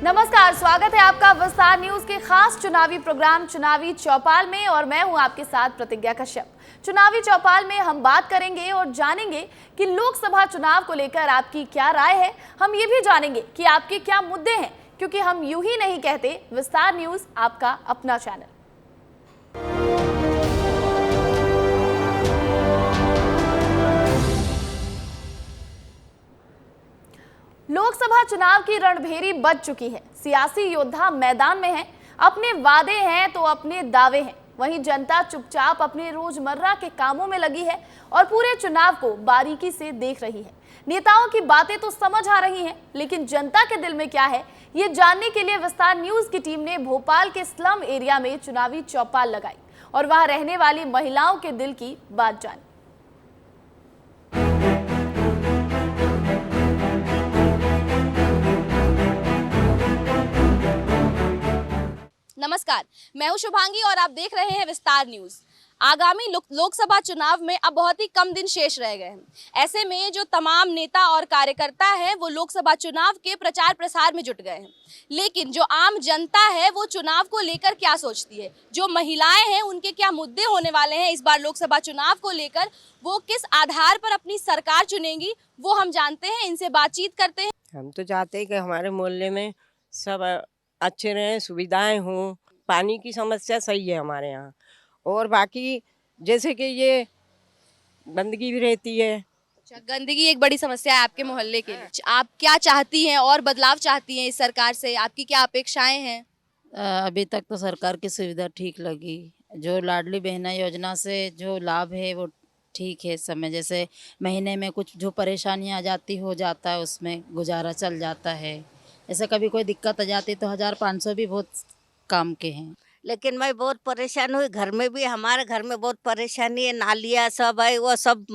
नमस्कार, स्वागत है आपका विस्तार न्यूज के खास चुनावी प्रोग्राम चुनावी चौपाल में और मैं हूं आपके साथ प्रतिज्ञा कश्यप। चुनावी चौपाल में हम बात करेंगे और जानेंगे कि लोकसभा चुनाव को लेकर आपकी क्या राय है। हम ये भी जानेंगे कि आपके क्या मुद्दे हैं, क्योंकि हम यूं ही नहीं कहते, विस्तार न्यूज आपका अपना चैनल। लोकसभा चुनाव की रणभेरी बज चुकी है। सियासी योद्धा मैदान में हैं, अपने वादे हैं तो अपने दावे हैं। वहीं जनता चुपचाप अपने रोजमर्रा के कामों में लगी है और पूरे चुनाव को बारीकी से देख रही है। नेताओं की बातें तो समझ आ रही हैं, लेकिन जनता के दिल में क्या है, ये जानने के लिए विस्तार न्यूज की टीम ने भोपाल के स्लम एरिया में चुनावी चौपाल लगाई और वहां रहने वाली महिलाओं के दिल की बात जानी। नमस्कार, मैं हूं शुभांगी और आप देख रहे हैं विस्तार न्यूज। आगामी लोकसभा चुनाव में अब बहुत ही कम दिन शेष रह गए हैं। ऐसे में जो तमाम नेता और कार्यकर्ता हैं वो लोकसभा चुनाव के प्रचार प्रसार में जुट गए हैं, लेकिन जो आम जनता है वो चुनाव को लेकर क्या सोचती है, जो महिलाएं हैं उनके क्या मुद्दे होने वाले हैं इस बार लोकसभा चुनाव को लेकर, वो किस आधार पर अपनी सरकार चुनेंगी, वो हम जानते हैं। इनसे बातचीत करते हैं। हम तो चाहते हैं कि हमारे मोहल्ले में सब अच्छे रहें, सुविधाएं हों, पानी की समस्या सही है हमारे यहाँ, और बाकी जैसे कि ये गंदगी भी रहती है। अच्छा, गंदगी एक बड़ी समस्या है आपके मोहल्ले के लिए। आप क्या चाहती हैं और बदलाव चाहती हैं इस सरकार से, आपकी क्या अपेक्षाएं हैं? अभी तक तो सरकार की सुविधा ठीक लगी। जो लाडली बहना योजना से जो लाभ है वो ठीक है। इस समय जैसे महीने में कुछ जो परेशानियां आ जाती हो जाता है, उसमें गुजारा चल जाता है। ऐसे कभी कोई दिक्कत आ जाती तो 1500 भी बहुत काम के हैं। लेकिन मैं बहुत परेशान हुई। घर में भी, हमारे घर में बहुत परेशानी है, नालियाँ सब है, वो सब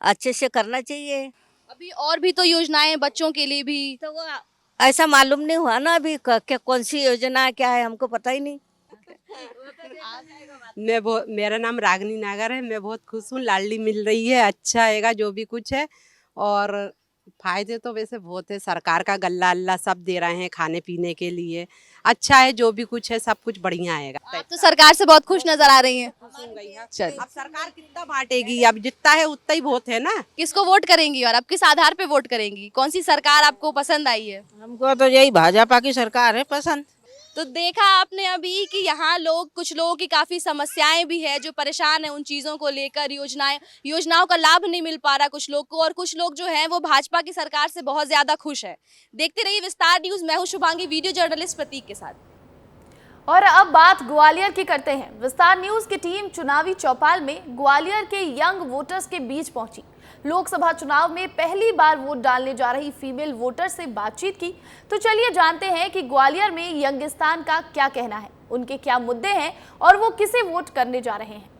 अच्छे से करना चाहिए। अभी और भी तो योजनाएं हैं बच्चों के लिए भी, तो वो ऐसा मालूम नहीं हुआ ना अभी कौन सी योजना क्या है, हमको पता ही नहीं। मेरा नाम रागनी नागर है। मैं बहुत खुश हूँ, लाडली मिल रही है, अच्छा आएगा जो भी कुछ है। और फायदे तो वैसे बहुत है, सरकार का गल्ला अल्लाह सब दे रहे हैं खाने पीने के लिए, अच्छा है जो भी कुछ है, सब कुछ बढ़िया आएगा। आप तो सरकार से बहुत खुश नजर आ रही हैं। अब सरकार कितना बांटेगी, अब जितना है उतना ही बहुत है ना। किसको वोट करेंगी और आप किस आधार पे वोट करेंगी? कौन सी सरकार आपको पसंद आई है? हमको तो यही भाजपा की सरकार है पसंद। तो देखा आपने अभी कि यहाँ कुछ लोगों की काफी समस्याएं भी है, जो परेशान है उन चीजों को लेकर। योजनाओं का लाभ नहीं मिल पा रहा कुछ लोग को, और कुछ लोग जो हैं वो भाजपा की सरकार से बहुत ज्यादा खुश है। देखते रहिए विस्तार न्यूज। मैं हूँ शुभांगी, वीडियो जर्नलिस्ट प्रतीक के साथ। और अब बात ग्वालियर की करते हैं। विस्तार न्यूज की टीम चुनावी चौपाल में ग्वालियर के यंग वोटर्स के बीच पहुंची। लोकसभा चुनाव में पहली बार वोट डालने जा रही फीमेल वोटर से बातचीत की। तो चलिए जानते हैं कि ग्वालियर में यंगिस्तान का क्या कहना है, उनके क्या मुद्दे हैं और वो किसे वोट करने जा रहे हैं।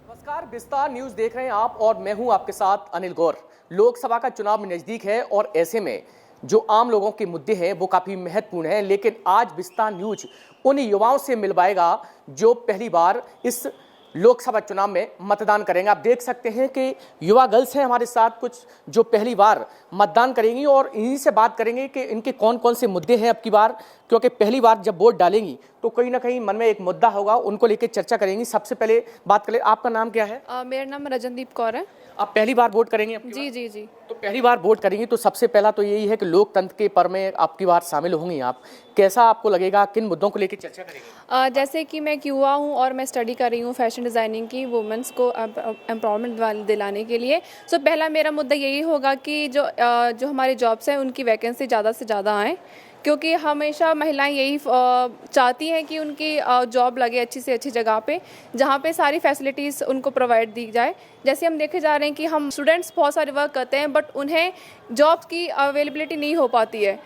नमस्कार, विस्तार न्यूज देख रहे हैं आप और मैं हूं आपके साथ अनिल गौर। लोकसभा का चुनाव नजदीक है और ऐसे में जो आम लोगों के मुद्दे हैं वो काफी महत्वपूर्ण है, लेकिन आज विस्तार न्यूज उन युवाओं से मिलवाएगा जो पहली बार इस लोकसभा चुनाव में मतदान करेंगे। आप देख सकते हैं कि युवा गर्ल्स हैं हमारे साथ कुछ जो पहली बार मतदान करेंगी और इन्हीं से बात करेंगे कि इनके कौन कौन से मुद्दे हैं अब की बार, क्योंकि पहली बार जब वोट डालेंगी तो कहीं ना कहीं मन में एक मुद्दा होगा, उनको लेकर चर्चा करेंगी। सबसे पहले बात करें, आपका नाम क्या है? मेरा नाम रजनदीप कौर है। आप पहली बार वोट करेंगे? जी जी जी। तो पहली बार वोट करेंगी तो सबसे पहला तो यही है कि लोकतंत्र के पर्व में आपकी बार शामिल होंगी आप, कैसा आपको लगेगा, किन मुद्दों को लेकर चर्चा करेंगे? जैसे कि मैं एक युवा हूँ और मैं स्टडी कर रही हूँ फैशन डिज़ाइनिंग की, वुमेंस को एम्पावरमेंट दिलाने के लिए। सो पहला मेरा मुद्दा यही होगा कि जो हमारे जॉब्स हैं उनकी वैकेंसी ज़्यादा से ज़्यादा आए, क्योंकि हमेशा महिलाएं यही चाहती हैं कि उनकी जॉब लगे अच्छी से अच्छी जगह पे, जहाँ पे सारी फैसिलिटीज़ उनको प्रोवाइड दी जाए। जैसे हम देखे जा रहे हैं कि हम स्टूडेंट्स बहुत सारे वर्क करते हैं बट उन्हें जॉब की अवेलेबिलिटी नहीं हो पाती है।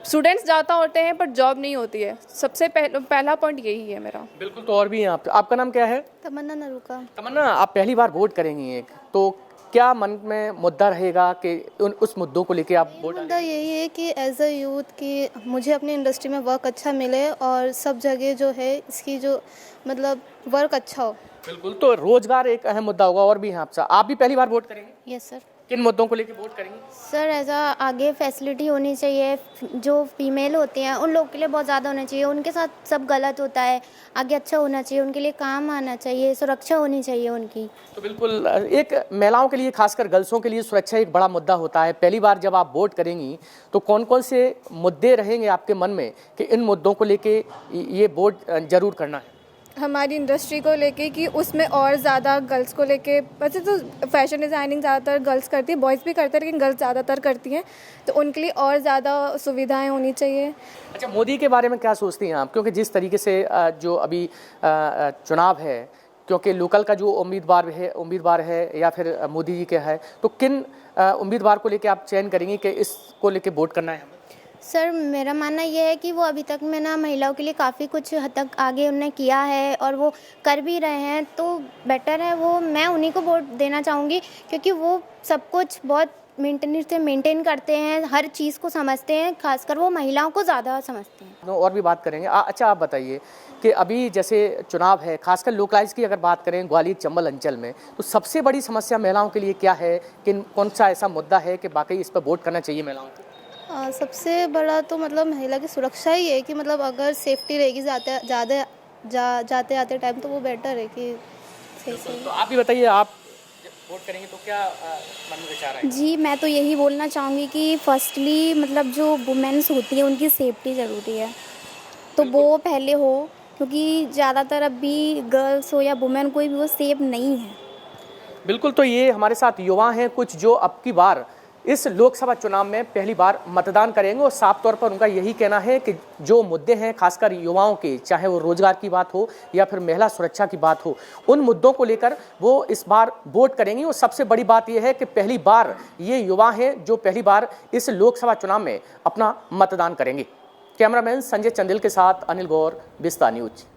स्टूडेंट्स ज़्यादा होते हैं बट जॉब नहीं होती है। सबसे पहला पॉइंट यही है मेरा। बिल्कुल, तो और भी हैं आपका नाम क्या है? तमन्ना नरूका। तमन्ना, आप पहली बार वोट करेंगी एक, तो क्या मन में मुद्दा रहेगा कि उस मुद्दों को लेके आप वोट? मुद्दा यही है कि एज अ यूथ कि मुझे अपनी इंडस्ट्री में वर्क अच्छा मिले और सब जगह जो है इसकी जो मतलब वर्क अच्छा हो। बिल्कुल, तो रोजगार एक अहम मुद्दा होगा। और भी हैं आप भी पहली बार वोट करेंगे? Yes sir. किन मुद्दों को लेकर वोट करेंगे? सर ऐसा आगे फैसिलिटी होनी चाहिए, जो फीमेल होती हैं उन लोग के लिए बहुत ज़्यादा होना चाहिए, उनके साथ सब गलत होता है, आगे अच्छा होना चाहिए, उनके लिए काम आना चाहिए, सुरक्षा होनी चाहिए उनकी। तो बिल्कुल एक महिलाओं के लिए, खासकर गर्ल्सों के लिए सुरक्षा एक बड़ा मुद्दा होता है। पहली बार जब आप वोट करेंगी तो कौन कौन से मुद्दे रहेंगे आपके मन में कि इन मुद्दों को लेके ये वोट जरूर करना है? हमारी इंडस्ट्री को लेके कि उसमें और ज़्यादा गर्ल्स को लेके, वैसे तो फैशन डिज़ाइनिंग ज़्यादातर गर्ल्स करती है, बॉयज़ भी करते हैं लेकिन गर्ल्स ज़्यादातर करती हैं, तो उनके लिए और ज़्यादा सुविधाएं होनी चाहिए। अच्छा, मोदी के बारे में क्या सोचती हैं आप? क्योंकि जिस तरीके से जो अभी चुनाव है, क्योंकि लोकल का जो उम्मीदवार है या फिर मोदी जी का है, तो किन उम्मीदवार को लेके आप चयन करेंगी कि इसको लेके वोट करना है? सर मेरा मानना ये है कि वो अभी तक में ना महिलाओं के लिए काफ़ी कुछ हद तक आगे उन्होंने किया है और वो कर भी रहे हैं, तो बेटर है वो, मैं उन्हीं को वोट देना चाहूँगी क्योंकि वो सब कुछ बहुत मेंटेन करते हैं, हर चीज़ को समझते हैं, खासकर वो महिलाओं को ज़्यादा समझते हैं। और भी बात करेंगे। अच्छा, आप बताइए कि अभी जैसे चुनाव है, खासकर लोकलाइज की अगर बात करें ग्वालियर चंबल अंचल में, तो सबसे बड़ी समस्या महिलाओं के लिए क्या है? कि कौन सा ऐसा मुद्दा है कि वाकई इस पर वोट करना चाहिए महिलाओं को? सबसे बड़ा तो मतलब महिला की सुरक्षा ही है कि मतलब अगर सेफ्टी रहेगी जाते आते टाइम तो वो बेटर है कि सही। तो आप भी बताइए, आप वोट करेंगे तो क्या मन में विचार है? जी, मैं तो यही बोलना चाहूँगी कि फर्स्टली मतलब जो वुमेन्स होती है उनकी सेफ्टी ज़रूरी है, तो वो पहले हो, क्योंकि ज़्यादातर अभी गर्ल्स हो या वुमेन कोई भी वो सेफ नहीं है। बिल्कुल, तो ये हमारे साथ युवा हैं कुछ जो अब की बार इस लोकसभा चुनाव में पहली बार मतदान करेंगे और साफ तौर पर उनका यही कहना है कि जो मुद्दे हैं खासकर युवाओं के, चाहे वो रोजगार की बात हो या फिर महिला सुरक्षा की बात हो, उन मुद्दों को लेकर वो इस बार वोट करेंगे। और सबसे बड़ी बात यह है कि पहली बार ये युवा हैं जो पहली बार इस लोकसभा चुनाव में अपना मतदान करेंगे। कैमरामैन संजय चंदेल के साथ अनिल गौर, विस्तार न्यूज।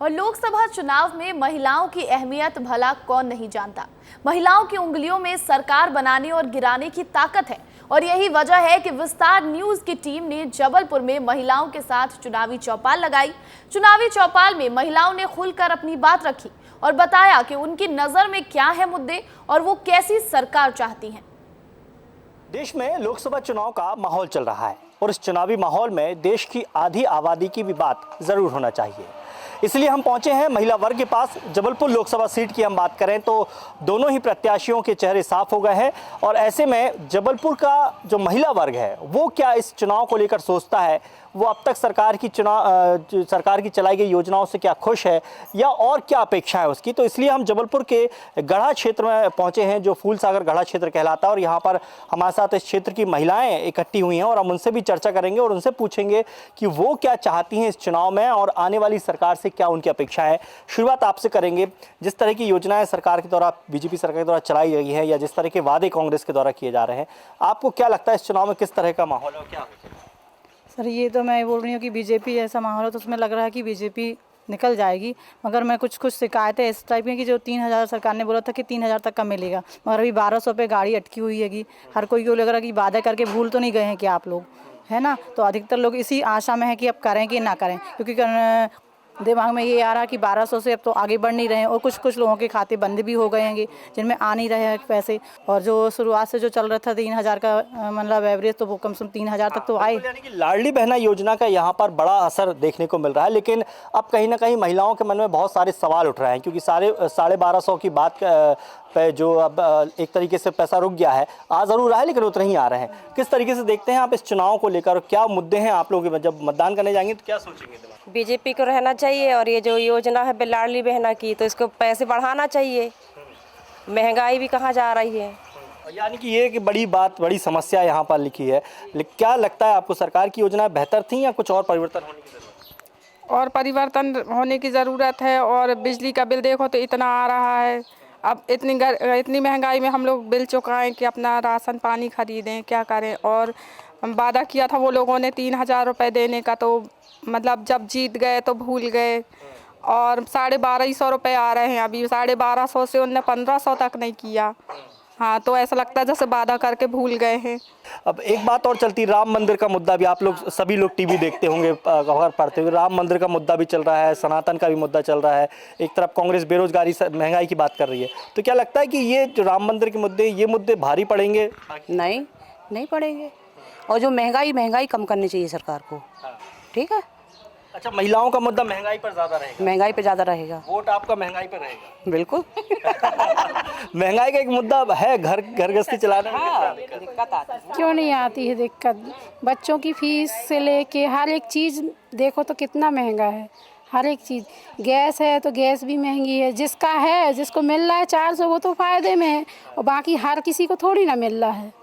और लोकसभा चुनाव में महिलाओं की अहमियत भला कौन नहीं जानता। महिलाओं की उंगलियों में सरकार बनाने और गिराने की ताकत है और यही वजह है कि विस्तार न्यूज की टीम ने जबलपुर में महिलाओं के साथ चुनावी चौपाल लगाई। चुनावी चौपाल में महिलाओं ने खुलकर अपनी बात रखी और बताया कि उनकी नजर में क्या है मुद्दे और वो कैसी सरकार चाहती हैं। देश में लोकसभा चुनाव का माहौल चल रहा है और इस चुनावी माहौल में देश की आधी आबादी की भी बात जरूर होना चाहिए। इसलिए हम पहुंचे हैं महिला वर्ग के पास। जबलपुर लोकसभा सीट की हम बात करें तो दोनों ही प्रत्याशियों के चेहरे साफ हो गए हैं और ऐसे में जबलपुर का जो महिला वर्ग है वो क्या इस चुनाव को लेकर सोचता है, वो अब तक सरकार की चलाई गई योजनाओं से क्या खुश है या और क्या अपेक्षा है उसकी। तो इसलिए हम जबलपुर के गढ़ा क्षेत्र में पहुंचे हैं जो फूलसागर गढ़ा क्षेत्र कहलाता है और यहाँ पर हमारे साथ इस क्षेत्र की महिलाएं इकट्ठी हुई हैं और हम उनसे भी चर्चा करेंगे और उनसे पूछेंगे कि वो क्या चाहती हैं इस चुनाव में और आने वाली सरकार से क्या उनकी अपेक्षा है। शुरुआत आपसे करेंगे, जिस तरह की योजनाएं सरकार के द्वारा, बीजेपी सरकार के द्वारा चलाई गई है या जिस तरह के वादे कांग्रेस के द्वारा किए जा रहे हैं, आपको क्या लगता है इस चुनाव में किस तरह का माहौल है और क्या होगा? सर ये तो मैं बोल रही हूँ कि बीजेपी ऐसा माहौल है तो उसमें लग रहा है कि बीजेपी निकल जाएगी, मगर मैं कुछ शिकायतें इस टाइप की कि जो 3000 सरकार ने बोला था कि 3000 तक का मिलेगा, मगर अभी 1200 पे गाड़ी अटकी हुई है कि हर कोई को लग रहा है कि वादा करके भूल तो नहीं गए हैं कि आप लोग, है ना। तो अधिकतर लोग इसी आशा में है कि अब करें कि ना करें, क्योंकि दिमाग में ये आ रहा है कि 1200 से अब तो आगे बढ़ नहीं रहे हैं और कुछ लोगों के खाते बंद भी हो गए हैं जिनमें आ नहीं रहे हैं पैसे। और जो शुरुआत से जो चल रहा था 3000 का मतलब एवरेज, तो वो कम से कम 3000 तक तो आए। यानी कि लाडली बहना योजना का यहाँ पर बड़ा असर देखने को मिल रहा है, लेकिन अब कहीं ना कहीं महिलाओं के मन में बहुत सारे सवाल उठ रहे हैं क्योंकि 1250 की बात पे जो अब एक तरीके से पैसा रुक गया है, आ जरूर रहा है लेकिन उतना ही आ रहे हैं। किस तरीके से देखते हैं आप इस चुनाव को लेकर, क्या मुद्दे हैं आप लोगों के, जब मतदान करने जाएंगे तो क्या सोचेंगे? बीजेपी को रहना चाहिए और ये जो योजना है लाडली बहना की, तो इसको पैसे बढ़ाना चाहिए, महंगाई भी कहाँ जा रही है। यानी कि ये कि बड़ी समस्या यहाँ पर लिखी है। क्या लगता है आपको, सरकार की योजनाएं बेहतर थी या कुछ और परिवर्तन होने की जरूरत है? और परिवर्तन होने की ज़रूरत है। और बिजली का बिल देखो तो इतना आ रहा है, अब इतनी महंगाई में हम लोग बिल चुकाएं कि अपना राशन पानी खरीदें, क्या करें। और वादा किया था वो लोगों ने 3000 रुपये देने का, तो मतलब जब जीत गए तो भूल गए। और 1250 रुपये आ रहे हैं, अभी 1250 से उनने 1500 तक नहीं किया। हाँ, तो ऐसा लगता है जैसे वादा करके भूल गए हैं। अब एक बात और चलती, राम मंदिर का मुद्दा भी, आप लोग सभी लोग टीवी देखते होंगे, खबर पढ़ते होंगे, राम मंदिर का मुद्दा भी चल रहा है, सनातन का भी मुद्दा चल रहा है। एक तरफ कांग्रेस बेरोजगारी महंगाई की बात कर रही है, तो क्या लगता है कि ये जो राम मंदिर के मुद्दे, ये मुद्दे भारी पड़ेंगे? नहीं पड़ेंगे। और जो महंगाई कम करनी चाहिए सरकार को। ठीक है। अच्छा, महिलाओं का मुद्दा महंगाई पर ज्यादा रहेगा? महंगाई पे ज़्यादा रहेगा। वोट आपका महंगाई पर रहेगा? बिल्कुल। महंगाई का एक मुद्दा है, घर गृहस्थी चलाने में दिक्कत आती है। क्यों नहीं आती है दिक्कत? बच्चों की फीस से लेके हर एक चीज़ देखो तो कितना महंगा है, हर एक चीज़। गैस है तो गैस भी महंगी है, जिसका है, जिसको मिल रहा है 400 वो तो फ़ायदे में है, और बाकी हर किसी को थोड़ी ना मिल रहा है।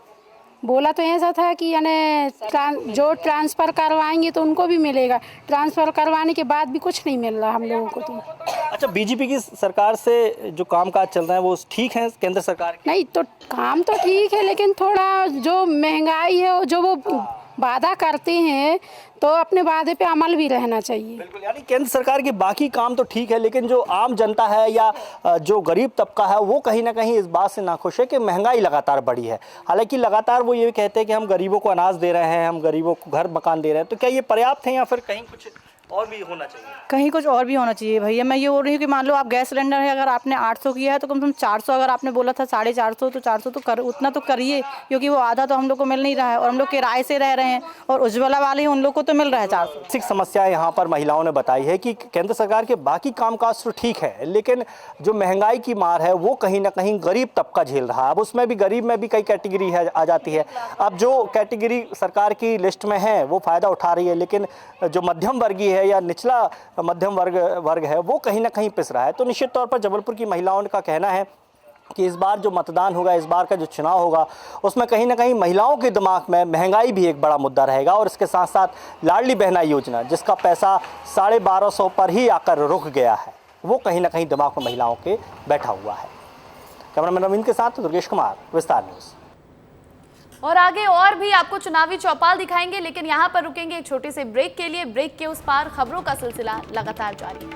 बोला तो ऐसा था कि यानी जो ट्रांसफ़र करवाएंगे तो उनको भी मिलेगा, ट्रांसफ़र करवाने के बाद भी कुछ नहीं मिल रहा हम लोगों को तो। अच्छा, बीजेपी की सरकार से जो कामकाज चल रहा है वो ठीक है केंद्र सरकार की? नहीं तो काम तो ठीक है, लेकिन थोड़ा जो महंगाई है, जो वो वादा करते हैं तो अपने वादे पे अमल भी रहना चाहिए। बिल्कुल, यानी केंद्र सरकार के बाकी काम तो ठीक है, लेकिन जो आम जनता है या जो गरीब तबका है वो कहीं ना कहीं इस बात से नाखुश है कि महंगाई लगातार बढ़ी है। हालांकि लगातार वो ये कहते हैं कि हम गरीबों को अनाज दे रहे हैं, हम गरीबों को घर मकान दे रहे हैं, तो क्या ये पर्याप्त है या फिर कहीं कुछ और भी होना चाहिए? कहीं कुछ और भी होना चाहिए भैया। मैं ये बोल रही हूँ कि मान लो आप गैस सिलेंडर है, अगर आपने 800 किया है तो कम से कम 400, अगर आपने बोला था 450 तो 400 तो कर, उतना तो करिए, क्योंकि वो आधा तो हम लोग को मिल नहीं रहा है और हम लोग किराए से रह रहे हैं, और उज्ज्वला वाले हैं उन लोग को तो मिल रहा है 400। आर्थिक समस्याएं यहाँ पर महिलाओं ने बताई है कि केंद्र सरकार के बाकी कामकाज तो ठीक है, लेकिन जो महंगाई की मार है वो कहीं ना कहीं गरीब तबका झेल रहा है। अब उसमें भी गरीब में भी कई कैटेगरी है आ जाती है। अब जो कैटेगरी सरकार की लिस्ट में है वो फ़ायदा उठा रही है, लेकिन जो मध्यम वर्गीय है या निचला मध्यम वर्ग है वो कहीं ना कहीं पिस रहा है। तो निश्चित तौर पर जबलपुर की महिलाओं का कहना है कि इस बार जो मतदान होगा, इस बार का जो चुनाव होगा, उसमें कहीं ना कहीं महिलाओं के दिमाग में महंगाई भी एक बड़ा मुद्दा रहेगा, और इसके साथ साथ लाडली बहना योजना जिसका पैसा 1250 पर ही आकर रुक गया है, वो कहीं ना कहीं दिमाग में महिलाओं के बैठा हुआ है। कैमरामैन रवींद्र के साथ दुर्गेश कुमार, विस्तार न्यूज़। और आगे और भी आपको चुनावी चौपाल दिखाएंगे, लेकिन यहाँ पर रुकेंगे एक छोटे से ब्रेक के लिए। ब्रेक के उस पार खबरों का सिलसिला लगातार जारी है।